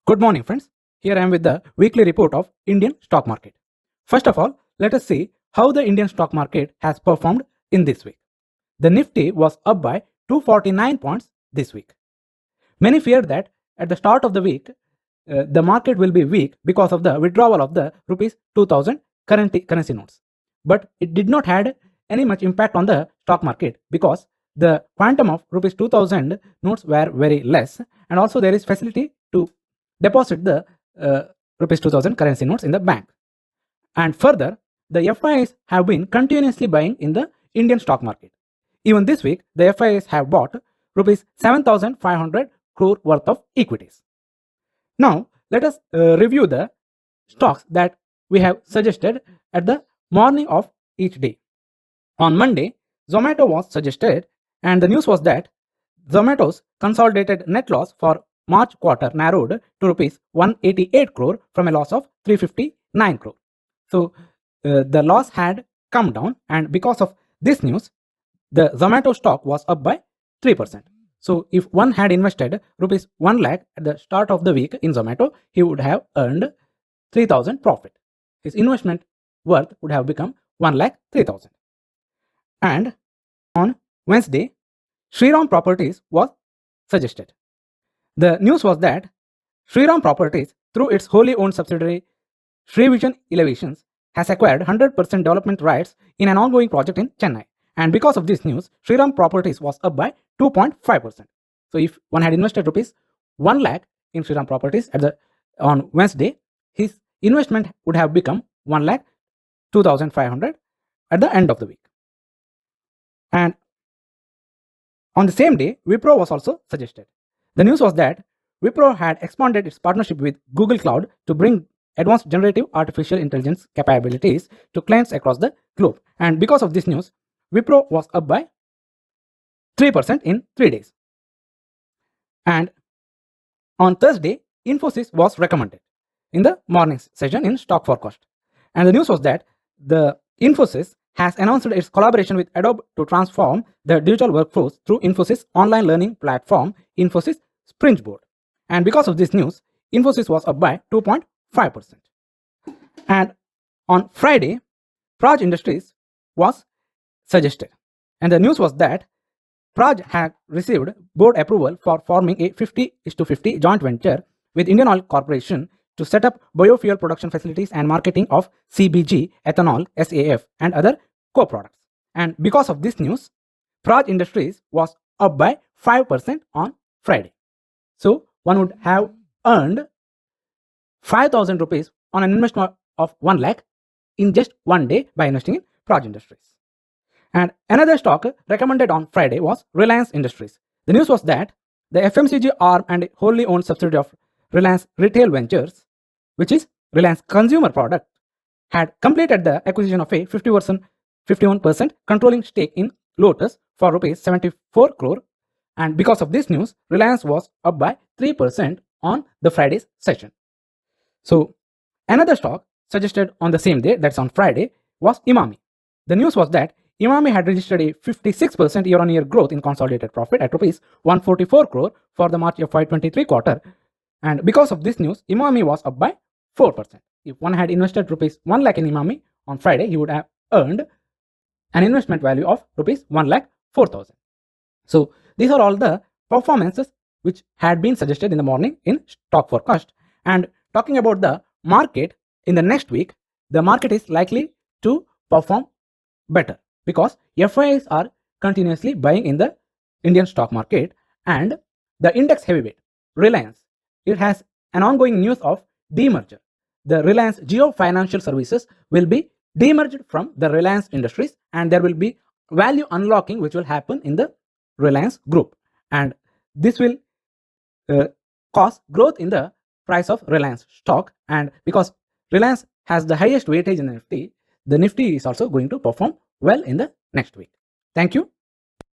Good morning, friends. Here I am with the weekly report of Indian stock market. First of all, let us see how the Indian stock market has performed in this week. The Nifty was up by 249 points this week. Many feared that at the start of the week, the market will be weak because of the withdrawal of the rupees 2000 currency notes. But it did not had any much impact on the stock market because the quantum of rupees 2000 notes were very less, and also there is facility to deposit the rupees 2000 currency notes in the bank. And further, the FIs have been continuously buying in the Indian stock market. Even this week, the FIs have bought rupees 7,500 crore worth of equities. Now, let us review the stocks that we have suggested at the morning of each day. On Monday, Zomato was suggested, and the news was that Zomato's consolidated net loss for March quarter narrowed to rupees 188 crore from a loss of 359 crore. So the loss had come down, and because of this news, the Zomato stock was up by 3%. So if one had invested rupees 1 lakh at the start of the week in Zomato, he would have earned 3,000 profit. His investment worth would have become 1 lakh 3,000. And on Wednesday, Shriram Properties was suggested. The news was that Shriram Properties, through its wholly owned subsidiary Shrivision Elevations, has acquired 100% development rights in an ongoing project in Chennai. And because of this news, Shriram Properties was up by 2.5%. So if one had invested rupees 1 lakh in Shriram Properties on Wednesday, his investment would have become 1 lakh 2,500 at the end of the week. And on the same day, Wipro was also suggested. The news was that Wipro had expanded its partnership with Google Cloud to bring advanced generative artificial intelligence capabilities to clients across the globe. And because of this news, Wipro was up by 3% in 3 days. And on Thursday, Infosys was recommended in the morning session in stock forecast. And the news was that the Infosys has announced its collaboration with Adobe to transform the digital workflows through Infosys online learning platform Infosys Springboard. And because of this news, Infosys was up by 2.5%. And on Friday, Praj Industries was suggested. And the news was that Praj had received board approval for forming a 50:50 joint venture with Indian Oil Corporation to set up biofuel production facilities and marketing of CBG, ethanol, SAF, and other co-products. And because of this news, Praj Industries was up by 5% on Friday. So one would have earned 5,000 rupees on an investment of 1 lakh in just one day by investing in Praj Industries. And another stock recommended on Friday was Reliance Industries. The news was that the FMCG arm and wholly owned subsidiary of Reliance Retail Ventures, which is Reliance Consumer Product, had completed the acquisition of a 51% controlling stake in Lotus for rupees 74 crore. And because of this news, Reliance was up by 3% on the Friday's session. So another stock suggested on the same day, that's on Friday, was Emami. The news was that Emami had registered a 56% year-on-year growth in consolidated profit at rupees 144 crore for the March FY23 quarter. And because of this news, Emami was up by 4%. If one had invested rupees 1 lakh in Emami on Friday, he would have earned an investment value of rupees 1 lakh 4,000. So these are all the performances which had been suggested in the morning in stock forecast. And talking about the market in the next week, the market is likely to perform better because FIs are continuously buying in the Indian stock market, and the index heavyweight Reliance, it has an ongoing news of demerger. The Reliance Jio Financial Services will be demerged from the Reliance Industries, and there will be value unlocking which will happen in the Reliance group, and this will cause growth in the price of Reliance stock. And because Reliance has the highest weightage in the Nifty is also going to perform well in the next week. Thank you.